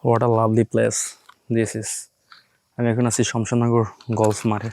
What a lovely place this is. আমি এখন আছি শমশাননগর গলফ মাঠে।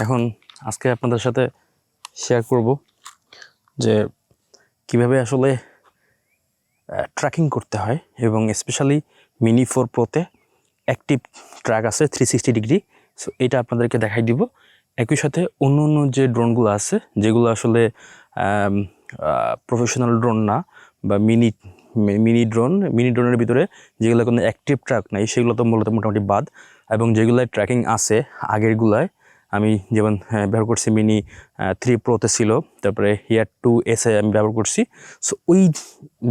এখন আজকে আপনাদের সাথে শেয়ার করব যে কিভাবে আসলে ট্র্যাকিং করতে হয়, এবং স্পেশালি মিনি 4 প্রোতে অ্যাক্টিভ ট্র্যাক আছে 360 ডিগ্রি। সো এটা আপনাদেরকে দেখাই দিব। একই সাথে অন্য অন্য যে ড্রোনগুলো আছে, যেগুলো আসলে প্রফেশনাল ড্রোন না বা মিনি ড্রোনের ভিতরে যেগুলো কোনো অ্যাক্টিভ ট্র্যাক নাই, সেগুলো তো মূলত মোটামুটি বাদ। এবং যেগুলোয় ট্র্যাকিং আছে আগেরগুলায় আমি যেমন ব্যবহার করছি মিনি 3 প্রোতে ছিল, তারপরে হিয়ার 2 এসে আমি ব্যবহার করছি। সো ওই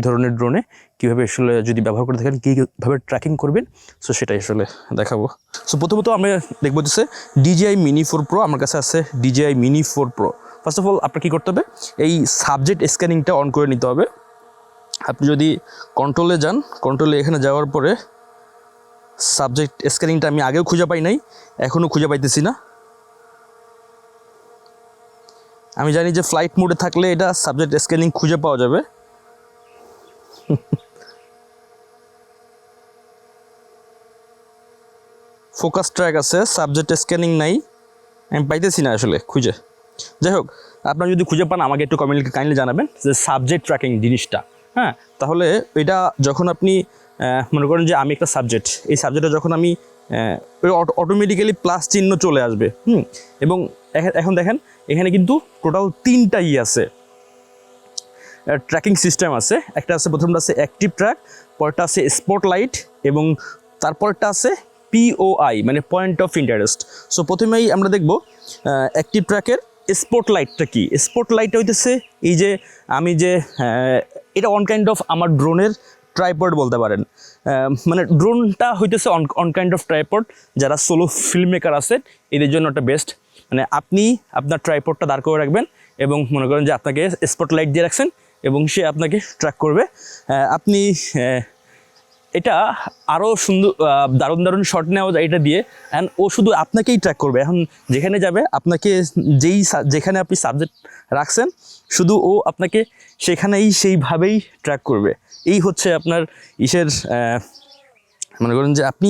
ধরনের ড্রোনে কীভাবে আসলে যদি ব্যবহার করে থাকেন কীভাবে ট্র্যাকিং করবেন, সো সেটাই আসলে দেখাবো। সো প্রথমত আমরা দেখবো হচ্ছে DJI মিনি 4 প্রো। আমার কাছে আছে DJI mini 4 pro. First of all আপনার কী করতে হবে, এই সাবজেক্ট স্ক্যানিংটা অন করে নিতে হবে। আপনি যদি কন্ট্রোলে যান, কন্ট্রোলে এখানে যাওয়ার পরে সাবজেক্ট স্ক্যানিংটা আমি আগেও খুঁজে পাই নাই, এখনও খুঁজে পাইতেছি না। আমি জানি যে ফ্লাইট মোডে থাকলে এটা সাবজেক্ট স্ক্যানিং খুঁজে পাওয়া যাবে। ফোকাস ট্র্যাক আছে, সাবজেক্ট স্ক্যানিং নাই, আমি পাইতেছি না আসলে খুঁজে। যাই হোক, আপনারা যদি খুঁজে পান আমাকে একটু কমেন্টে কাইন্ডলি জানাবেন যে সাবজেক্ট ট্র্যাকিং জিনিসটা। হ্যাঁ, তাহলে এটা যখন আপনি মনে করেন যে আমি একটা সাবজেক্ট, এই সাবজেক্টে যখন আমি অটোমেটিক্যালি প্লাস চিহ্ন চলে আসবে। এবং এখন দেখেন এখানে কিন্তু টোটাল 3টা আছে, ট্র্যাকিং সিস্টেম আছে। একটা আছে, প্রথমটা আছে অ্যাক্টিভ ট্র্যাক, পরেরটা আছে স্পটলাইট, এবং তারপরটা আছে POI মানে পয়েন্ট অফ ইন্টারেস্ট। সো প্রথমেই আমরা দেখব অ্যাক্টিভ ট্র্যাকের স্পটলাইটটা কি। স্পটলাইট হইতেছে এই যে আমি যে এটা অন কাইন্ড অফ আমার ড্রোনের ট্রাইপড বলতে পারেন। মানে ড্রোনটা হইতেছে অন কাইন্ড অফ ট্রাইপড। যারা সোলো ফিল্ম মেকার আছে এদের জন্য একটা বেস্ট। মানে আপনি আপনার ট্রাইপডটা দাঁড় করে রাখবেন এবং মনে করেন যে আপনাকে স্পটলাইট দিয়ে রাখছেন এবং সে আপনাকে ট্র্যাক করবে। আপনি এটা আরও সুন্দর দারুণ দারুণ শট নেওয়া যায় এটা দিয়ে, অ্যান্ড ও শুধু আপনাকেই ট্র্যাক করবে। এখন যেখানে যাবে আপনাকে যেখানে আপনি সাবজেক্ট রাখছেন, শুধু ও আপনাকে সেখানেই সেইভাবেই ট্র্যাক করবে। এই হচ্ছে আপনার মনে করেন যে আপনি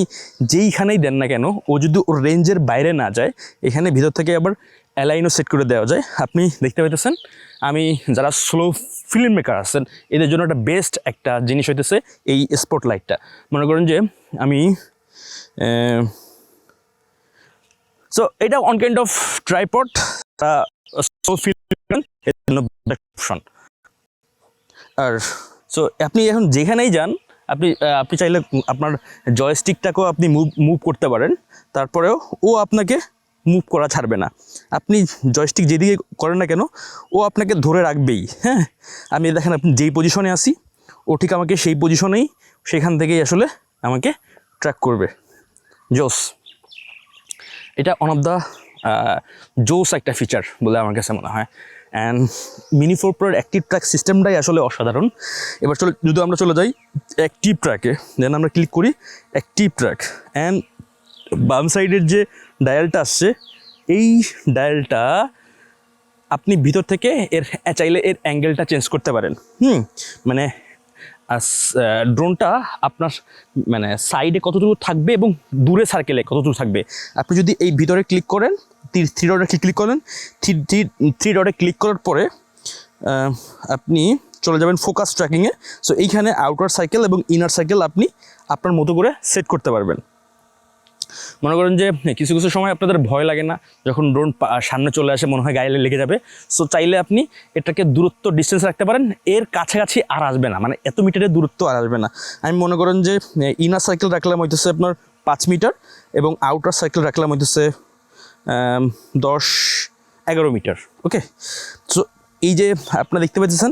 যেইখানেই দেন না কেন, ও যদি ওর রেঞ্জের বাইরে না যায়, এখানে ভিতর থেকে আবার অ্যালাইনও সেট করে দেওয়া যায়। আপনি দেখতে পাইতেছেন আমি যারা স্লো ফিল্ম মেকার আছেন এদের জন্য একটা বেস্ট একটা জিনিস হইতেছে এই স্পটলাইটটা। মনে করেন যে আমি সো এটা on kind of tripod, slow film option. আর সো আপনি এখন যেখানেই যান, আপনি চাইলে আপনার জয়স্টিকটাকেও আপনি মুভ করতে পারেন, তারপরেও ও আপনাকে মুভ করা ছাড়বে না। আপনি জয়স্টিক যেদিকে করেন না কেন, ও আপনাকে ধরে রাখবেই। হ্যাঁ, আমি দেখেন আপনি যেই পজিশনে আসি, ও ঠিক আমাকে সেই পজিশনেই সেখান থেকেই আসলে আমাকে ট্র্যাক করবে। জোস, এটা ওয়ান অফ দ্য জোস একটা ফিচার বলে আমার কাছে মনে হয়। অ্যান্ড মিনি 4 প্রোর অ্যাক্টিভ ট্র্যাক সিস্টেমটাই আসলে অসাধারণ। এবার যদি আমরা চলে যাই অ্যাক্টিভ ট্র্যাকে, দেন আমরা ক্লিক করি অ্যাক্টিভ ট্র্যাক, অ্যান্ড বাম সাইডের যে ডায়ালটা আসছে, এই ডায়ালটা আপনি ভিতর থেকে চাইলে এর অ্যাঙ্গেলটা চেঞ্জ করতে পারেন। মানে ড্রোনটা আপনার মানে সাইডে কতটুকু থাকবে এবং দূরে সার্কেলে কতটুকু থাকবে। আপনি যদি এই ভিতরে ক্লিক করেন, থ্রি ডটে ক্লিক করেন, থ্রি ডটে ক্লিক করার পরে আপনি চলে যাবেন ফোকাস ট্র্যাকিংয়ে। সো এইখানে আউটার সার্কেল এবং ইনার সার্কেল আপনি আপনার মতো করে সেট করতে পারবেন। মনে করেন যে কিছু কিছু সময় আপনাদের ভয় লাগে না, যখন ড্রোন সামনে চলে আসে মনে হয় গায়ে লেগে যাবে। সো চাইলে আপনি এটাকে দূরত্ব ডিস্টেন্স রাখতে পারেন, এর কাছাকাছি আর আসবে না, মানে এত মিটারের দূরত্ব আর আসবে না। আমি মনে করেন যে ইনার সার্কেল রাখলাম হইতেছে আপনার 5 মিটার এবং আউটার সার্কেল রাখলাম হইতেছে 10-11 মিটার। ওকে, সো এই যে আপনারা দেখতে পাচ্ছেন,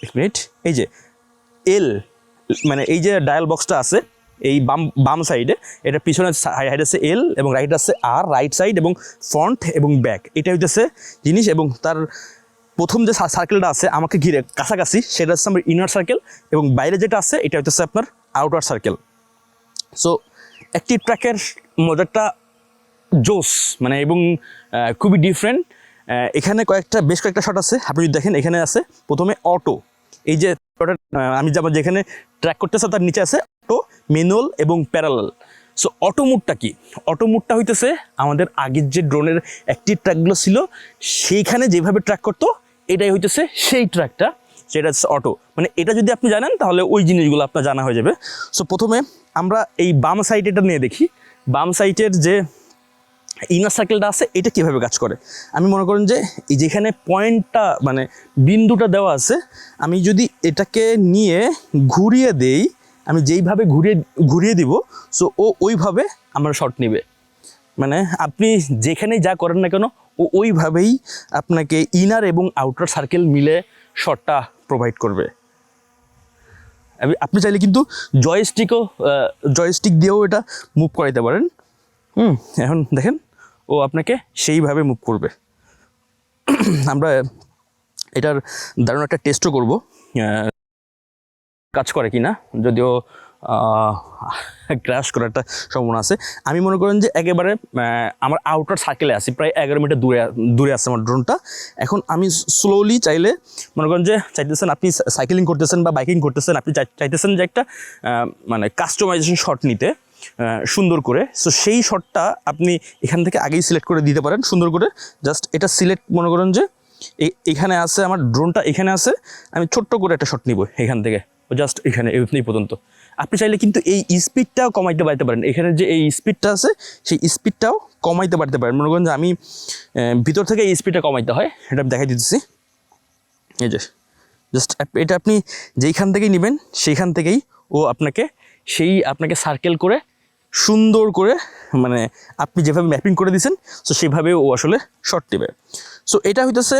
এক মিনিট, এই যে মানে এই যে ডায়াল বক্সটা আছে এই বাম সাইডে, এটা পিছনে হাইট আছে L এবং রাইট আছে R, রাইট সাইড এবং ফ্রন্ট এবং ব্যাক, এটা হইতেছে জিনিস। এবং তার প্রথম যে সার্কেলটা আছে আমাকে ঘিরে কাছাকাছি, সেটা হচ্ছে আমার ইনার সার্কেল, এবং বাইরে যেটা আছে এটা হইতেছে আপনার আউটার সার্কেল। সো অ্যাক্টিভ ট্র্যাকের মজাটা জোস, মানে এবং খুবই ডিফারেন্ট। এখানে বেশ কয়েকটা শট আছে, আপনি যদি দেখেন এখানে আছে প্রথমে অটো, এই যে আমি যেখানে ট্র্যাক করতেছে তার নিচে আছে অটো, ম্যানুয়াল এবং প্যারালাল। সো অটো মুডটা কি? অটো মুডটা হইতেছে আমাদের আগের যে ড্রোনের অ্যাক্টিভ ট্র্যাকগুলো ছিল সেইখানে যেভাবে ট্র্যাক করতো এটাই হইতেছে সেই ট্র্যাকটা, সেটা হচ্ছে অটো। মানে এটা যদি আপনি জানেন তাহলে ওই জিনিসগুলো আপনার জানা হয়ে যাবে। সো প্রথমে আমরা এই বাম সাইড এটা নিয়ে দেখি, বাম সাইডের যে ইনার সার্কেলটা আছে এটা কীভাবে কাজ করে। আমি মনে করেন যে এই যেখানে পয়েন্টটা মানে বিন্দুটা দেওয়া আছে, আমি যদি এটাকে নিয়ে ঘুরিয়ে দেই, আমি যেইভাবে ঘুরিয়ে দিব, সো ও ওইভাবে আমার শট নেবে। মানে আপনি যেখানেই যা করেন না কেন ও ওইভাবেই আপনাকে ইনার এবং আউটার সার্কেল মিলে শটটা প্রোভাইড করবে। আপনি চাইলে কিন্তু জয়স্টিক দিয়েও এটা মুভ করাইতে পারেন। এখন দেখেন ও আপনাকে সেইভাবে মুভ করবে। আমরা এটার দারুণ একটা টেস্টও করব কাজ করে কি না, যদিও ক্র্যাশ করার একটা সম্ভাবনা আছে। আমি মনে করেন যে একেবারে আমার আউটার সার্কেলে আছি, প্রায় 11 মিটার দূরে আছে আমার ড্রোনটা। এখন আমি স্লোলি চাইলে মনে করেন যে চাইতেছেন আপনি সাইকেলিং করতেছেন বা বাইকিং করতেছেন, আপনি চাইতেছেন যে একটা মানে কাস্টমাইজেশন শট নিতে সুন্দর করে। সো সেই শটটা আপনি এখান থেকে আগেই সিলেক্ট করে দিতে পারেন সুন্দর করে। জাস্ট এটা সিলেক্ট মনে করেন যে এখানে আছে, আমার ড্রোনটা এখানে আছে, আমি ছোট্ট করে একটা শট নিব এখান থেকে, জাস্ট এখানে এই পর্যন্ত। আপনি চাইলে কিন্তু এই স্পিডটাও কমাইতে পারতে পারেন, এখানে যে এই স্পিডটা আছে সেই স্পিডটাও কমাইতে পারতে পারেন। মনে করেন যে আমি ভিতর থেকে এই স্পিডটা কমাইতে হয়, এটা আমি দেখাই দিতেছি। এই যে জাস্ট এটা আপনি যেইখান থেকেই নেবেন সেইখান থেকেই ও আপনাকে সার্কেল করে সুন্দর করে, মানে আপনি যেভাবে ম্যাপিং করে দিয়েছেন সো সেভাবে ও আসলে শট নেবে। সো এটা হইতেছে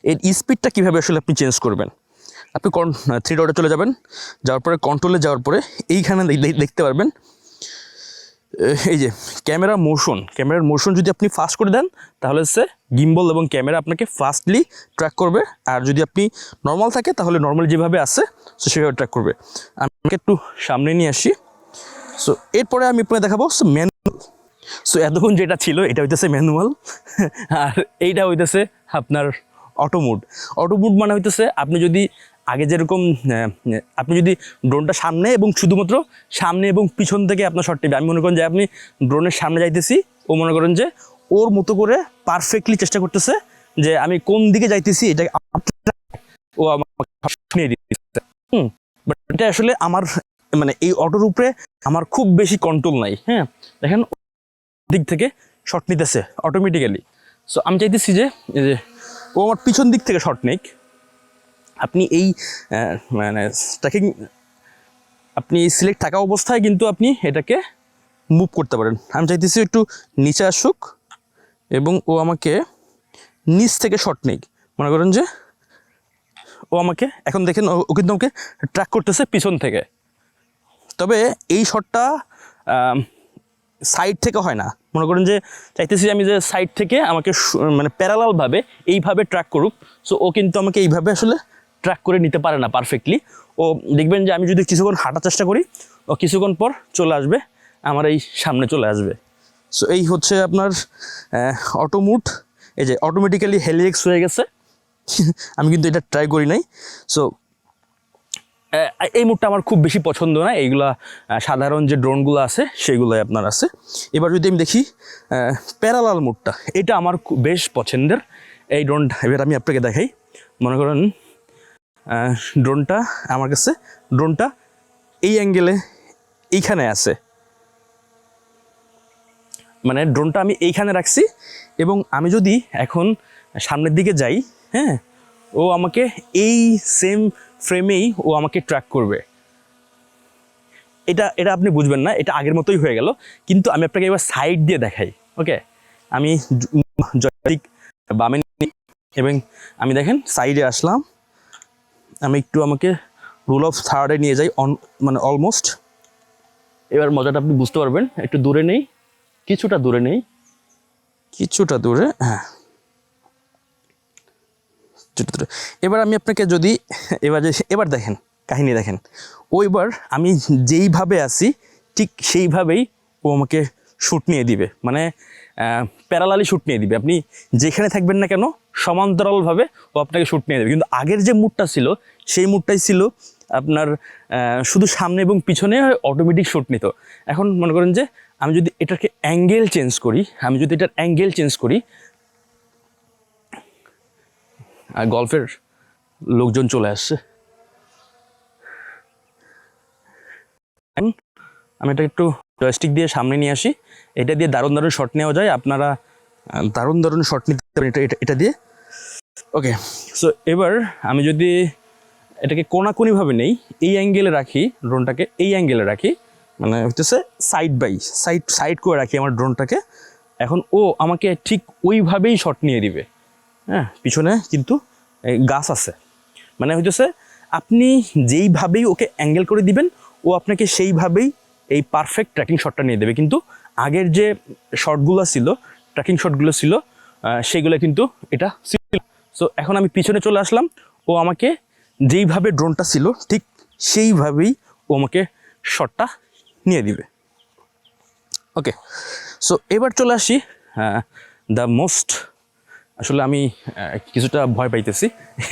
এর স্পিডটা কীভাবে আসলে আপনি চেঞ্জ করবেন। আপনি 3 ডটে চলে যাবেন, যাওয়ার পরে কন্ট্রোলে যাওয়ার পরে এইখানে দেখতে পারবেন এই যে ক্যামেরার মোশন যদি আপনি ফাস্ট করে দেন তাহলে হচ্ছে গিম্বল এবং ক্যামেরা আপনাকে ফাস্টলি ট্র্যাক করবে। আর যদি আপনি নর্মাল থাকে তাহলে নর্মাল যেভাবে আছে সো সেভাবে ট্র্যাক করবে। আমি একটু সামনে নিয়ে আসি। সো এরপরে আমি আপনাকে দেখাবো ম্যানুয়াল। সো এতক্ষণ যেটা ছিল এটা হইতেছে ম্যানুয়াল, আর এইটা হইতেছে আপনার অটো মুড মানে হইতেছে আপনি যদি আগে যেরকম আপনি যদি ড্রোনটা সামনে এবং শুধুমাত্র সামনে এবং পিছন থেকে আপনার শট নেবে। আমি মনে করেন যে আপনি ড্রোনের সামনে যাইতেছি, ও মনে করেন যে ওর মতো করে পারফেক্টলি চেষ্টা করতেছে যে আমি কোন দিকে যাইতেছি এটা ও আমাকে নিয়ে দিচ্ছে। বাট এটা আসলে আমার মানে এই অটোর উপরে আমার খুব বেশি কন্ট্রোল নাই। হ্যাঁ দেখেন দিক থেকে শট নিতেছে অটোমেটিক্যালি। সো আমি চাইতেছি যে ও আমার পিছন দিক থেকে শট নেক। আপনি এই মানে ট্র্যাকিং আপনি সিলেক্ট থাকা অবস্থায় কিন্তু আপনি এটাকে মুভ করতে পারেন। আমি চাইতেছি একটু নিচে আসুক এবং ও আমাকে নিচ থেকে শট নেক। মনে করেন যে ও আমাকে এখন দেখেন ও কিন্তু আমাকে ট্র্যাক করতেছে পিছন থেকে। তবে এই শটটা সাইড থেকে হয় না। মনে করেন যে চাইতেছি আমি যে সাইড থেকে আমাকে মানে প্যারালালভাবে এইভাবে ট্র্যাক করুক। সো ও কিন্তু আমাকে এইভাবে আসলে ট্র্যাক করে নিতে পারে না পারফেক্টলি। ও দেখবেন যে আমি যদি কিছুক্ষণ হাঁটার চেষ্টা করি ও কিছুক্ষণ পর চলে আসবে আমার এই সামনে চলে আসবে। সো এই হচ্ছে আপনার অটো মুড। এই যে অটোমেটিক্যালি হেলিএক্স হয়ে গেছে, আমি কিন্তু এটা ট্রাই করি নাই। সো এই মুডটা আমার খুব বেশি পছন্দ না, এইগুলা সাধারণ যে ড্রোনগুলো আছে সেইগুলোই আপনার আছে। এবার যদি আমি দেখি প্যারালাল মুডটা, এটা আমার বেশ পছন্দের এই ড্রোনটা। এবার আমি আপনাকে দেখাই। মনে করেন ড্রোনটা আমার কাছে এই অ্যাঙ্গেলে এইখানে আছে, মানে ড্রোনটা আমি এইখানে রাখছি এবং আমি যদি এখন সামনের দিকে যাই, হ্যাঁ ও আমাকে এই সেম ফ্রেমেই ও আমাকে ট্র্যাক করবে। এটা আপনি বুঝবেন না, এটা আগের মতোই হয়ে গেল। কিন্তু আমি আপনাকে এবার সাইড দিয়ে দেখাই। ওকে, আমি জয়স্টিক বামে নিই এবং আমি দেখেন সাইডে আসলাম। আমি একটু আমাকে রুল অফ থার্ডে নিয়ে যাই, মানে অলমোস্ট। এবার মজাটা আপনি বুঝতে পারবেন। একটু দূরে নেই, কিছুটা দূরে, হ্যাঁ এবার আমি আপনাকে যদি এবার দেখেন কাহিনী দেখেন, ওইবার আমি যেইভাবে আছি ঠিক সেইভাবেই ও আমাকে শ্যুট নিয়ে দিবে। মানে প্যারালালি শ্যুট নিয়ে দিবে। আপনি যেখানে থাকবেন না কেন সমান্তরালভাবে ও আপনাকে শ্যুট নিয়ে দেবে। কিন্তু আগের যে মুডটা ছিল সেই মুডটাই ছিল আপনার শুধু সামনে এবং পিছনে অটোমেটিক শ্যুট নিত। এখন মনে করেন যে আমি যদি এটাকে অ্যাঙ্গেল চেঞ্জ করি, আর গল্ফের লোকজন চলে আসছে, আমি এটা একটু জয়স্টিক দিয়ে সামনে নিয়ে আসি। এটা দিয়ে দারুণ দারুণ শট নেওয়া যায়, আপনারা দারুণ দারুণ শট নিতে পারেন এটা দিয়ে। ওকে, সো এবার আমি যদি এটাকে কোনাকুনিভাবে নেই, এই অ্যাঙ্গেলে রাখি ড্রোনটাকে, এই অ্যাঙ্গেলে রাখি, মানে হচ্ছে সাইড বাই সাইড করে রাখি আমার ড্রোনটাকে। এখন ও আমাকে ঠিক ওইভাবেই শট নিয়ে দিবে। হ্যাঁ, পিছনে কিন্তু গাছ আছে, মানে হইতেছে আপনি যেইভাবেই ওকে অ্যাঙ্গেল করে দিবেন ও আপনাকে সেইভাবেই এই পারফেক্ট ট্র্যাকিং শটটা নিয়ে দেবে। কিন্তু আগের যে শটগুলো ছিল, ট্র্যাকিং শটগুলো ছিল, সেগুলো কিন্তু এটা ছিল। সো এখন আমি পিছনে চলে আসলাম, ও আমাকে যেইভাবে ড্রোনটা ছিল ঠিক সেইভাবেই ও আমাকে শটটা নিয়ে দিবে। ওকে, সো এবার চলে আসি দ্য মোস্ট, আসলে আমি কিছুটা ভয় পাইতেছি,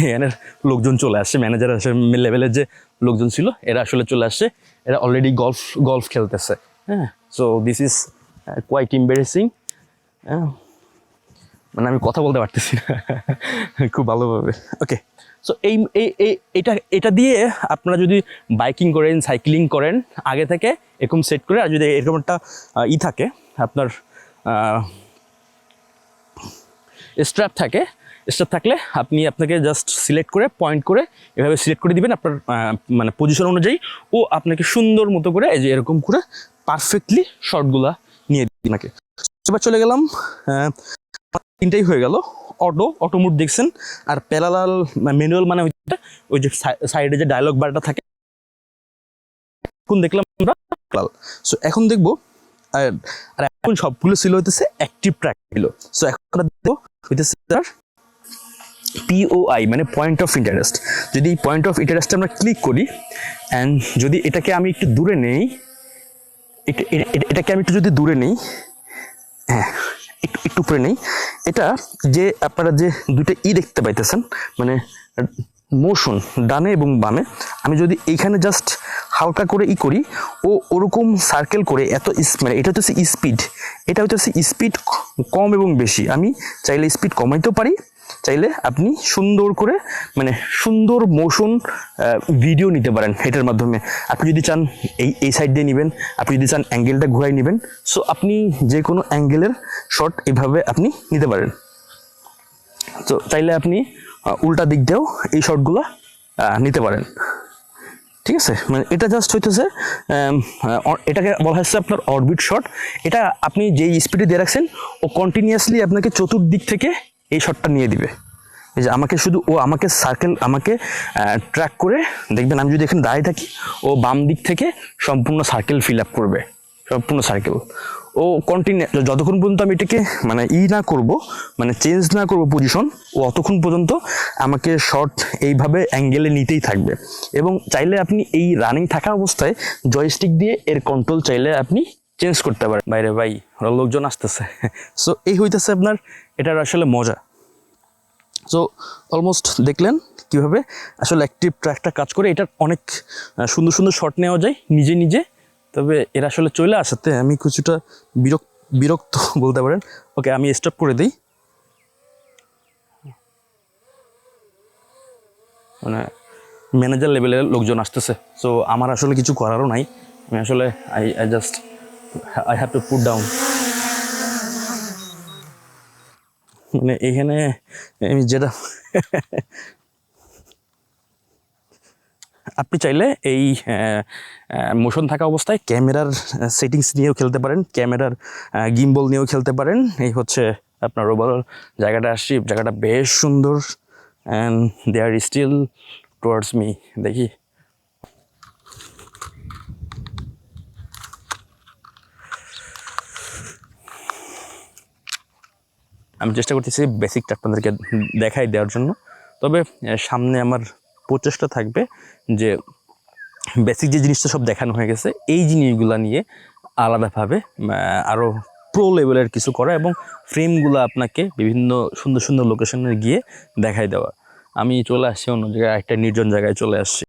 এখানের লোকজন চলে আসছে, ম্যানেজার আসে লেভেলের যে লোকজন ছিল এরা আসলে চলে আসছে, এরা অলরেডি গল্ফ খেলতেছে। হ্যাঁ, so this is quite embarrassing. হ্যাঁ, মানে আমি কথা বলতে পারতেছি না খুব ভালোভাবে। ওকে, সো এটা দিয়ে আপনারা যদি বাইকিং করেন, সাইক্লিং করেন, আগে থেকে এরকম সেট করে, আর যদি এরকম একটা থাকে আপনার স্ট্র্যাপ থাকলে আপনাকে জাস্ট সিলেক্ট করে পয়েন্ট করে এভাবে সিলেক্ট করে দিবেন আপনার মানে পজিশন অনুযায়ী, ও আপনাকে সুন্দর মতো করে এই যে এরকম করে পারফেক্টলি শটগুলা নিয়ে দিবে আপনাকে। এবার চলে গেলাম, তিনটাই হয়ে গেল। অটো মুড দেখছেন, আর প্যারালাল ম্যানুয়াল মানে ওই যে সাইডে যে ডায়লগ বারটা থাকে, এখন দেখলাম আমরা। সো এখন দেখবো, আর এখন সবগুলো ছিল হইতেছে অ্যাক্টিভ ট্র্যাক ছিল। সো এখন আমরা দেখবো হইতেছে POI মানে পয়েন্ট অফ ইন্টারেস্ট। যদি পয়েন্ট অফ ইন্টারেস্টে আমরা ক্লিক করি, অ্যান্ড যদি এটাকে আমি একটু দূরে নেই, এটাকে আমি একটু যদি দূরে নেই, হ্যাঁ একটু উপরে নেই, এটা যে আপনারা যে দুইটা দেখতে পাইতেছেন, মানে মোশন ডানে এবং বামে, আমি যদি এইখানে জাস্ট হালকা করে করি, ও ওরকম সার্কেল করে এত মানে এটা হচ্ছে স্পিড, এটা হচ্ছে স্পিড কম এবং বেশি। আমি চাইলে স্পিড কমাইতেও পারি, চাইলে আপনি সুন্দর করে মানে সুন্দর মোশন ভিডিও নিতে পারেন এটার মাধ্যমে। আপনি যদি চান এই সাইড দিয়ে নেবেন, আপনি যদি চান অ্যাঙ্গেলটা ঘুরাই নেবেন, সো আপনি যে কোনো অ্যাঙ্গেলের শট এভাবে আপনি নিতে পারেন। তো চাইলে আপনি উল্টা দিক দিয়েও এই শটগুলো নিতে পারেন। ঠিক আছে, মানে এটা জাস্ট হইতেছে এটাকে বলা হচ্ছে আপনার অরবিট শট। এটা আপনি যেই স্পিডে দিয়ে রাখছেন ও কন্টিনিউয়াসলি আপনাকে চতুর্দিক থেকে এই শটটা নিয়ে দিবে। এই যে আমাকে সার্কেল ট্র্যাক করে দেখবেন, আমি যদি এখানে দাঁড়িয়ে থাকি ও বাম দিক থেকে সম্পূর্ণ সার্কেল ফিল আপ করবে, সম্পূর্ণ সার্কেল ও কন্টিনিউ যতক্ষণ পর্যন্ত আমি এটাকে মানে না করব, মানে চেঞ্জ না করব পজিশন, ও অতক্ষণ পর্যন্ত আমাকে শট এইভাবে অ্যাঙ্গেলে নিতেই থাকবে। এবং চাইলে আপনি এই রানিং থাকা অবস্থায় জয়স্টিক দিয়ে এর কন্ট্রোল চাইলে আপনি চেঞ্জ করতে পারেন। বাইরে ভাই লোকজন আসতেছে। সো এই হইতেছে আপনার এটার আসলে মজা। সো অলমোস্ট দেখলেন কীভাবে আসলে অ্যাক্টিভ ট্র্যাকটা কাজ করে। এটার অনেক সুন্দর সুন্দর শট নেওয়া যায় নিজে নিজে, তবে এরা আসলে চলে আসাতে আমি কিছুটা বিরক্ত বলতে পারেন। ওকে, আমি স্টপ করে দিই, মানে ম্যানেজার লেভেলের লোকজন আসতেছে, সো আমার আসলে কিছু করারও নাই। আমি আসলে I have to put down. মানে এখানে আমি যেটা আপনি চাইলে এই মোশন থাকা অবস্থায় ক্যামেরার সেটিংস নিয়েও খেলতে পারেন, ক্যামেরার গিম্বল নিয়েও খেলতে পারেন। এই হচ্ছে আপনার ওভারঅল জায়গাটা আসছি, জায়গাটা বেশ সুন্দর, and they are still towards me. দেখি আমি চেষ্টা করতেছি বেসিকটা আপনাদেরকে দেখাই দেওয়ার জন্য, তবে সামনে আমার প্রচেষ্টা থাকবে যে বেসিক যে জিনিসটা সব দেখানো হয়ে গেছে এই জিনিসগুলো নিয়ে আলাদাভাবে আরও প্রো লেভেলের কিছু করা এবং ফ্রেমগুলো আপনাকে বিভিন্ন সুন্দর সুন্দর লোকেশনে গিয়ে দেখাই দেওয়া। আমি চলে আসছি অন্য জায়গায়, একটা নির্জন জায়গায় চলে আসছি।